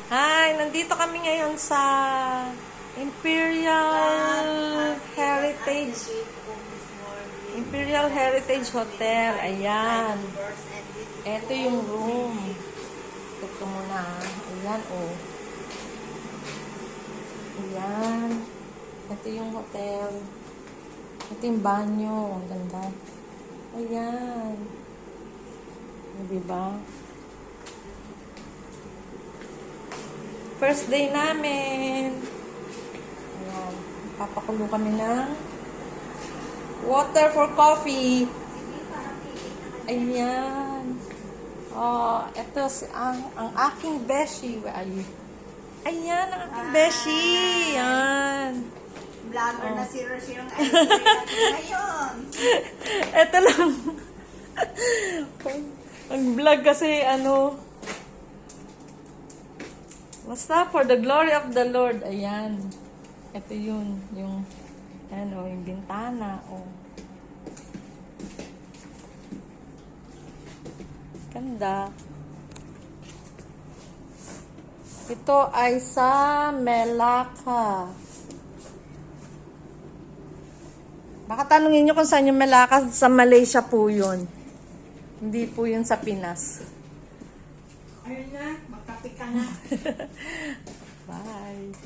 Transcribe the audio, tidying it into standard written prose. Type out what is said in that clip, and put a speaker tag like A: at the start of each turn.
A: Hi, nandito kami ngayon sa Imperial Heritage Hotel. Ayan. Ito yung room. Ito muna. Ayan, oh. Ayan. Ito yung hotel. Ito yung banyo. Ang ganda. Ayan. Diba? First day namin. Ayan. Papakulo kami ng water for coffee. Ayan. Oh, ito ang aking beshi. Where are you? Ayan, ang aking beshi. Ayan.
B: Vlogger na si Rosie yung ngayon.
A: Ito lang. Ang vlog kasi basta for the glory of the Lord. Ayan. Ito yun. Yung bintana. Oh. Ganda. Ito ay sa Melaka. Baka tanungin nyo kung saan yung Melaka. Sa Malaysia po yun. Hindi po yun sa Pinas.
B: Ayun na, magkape ka na.
A: Bye.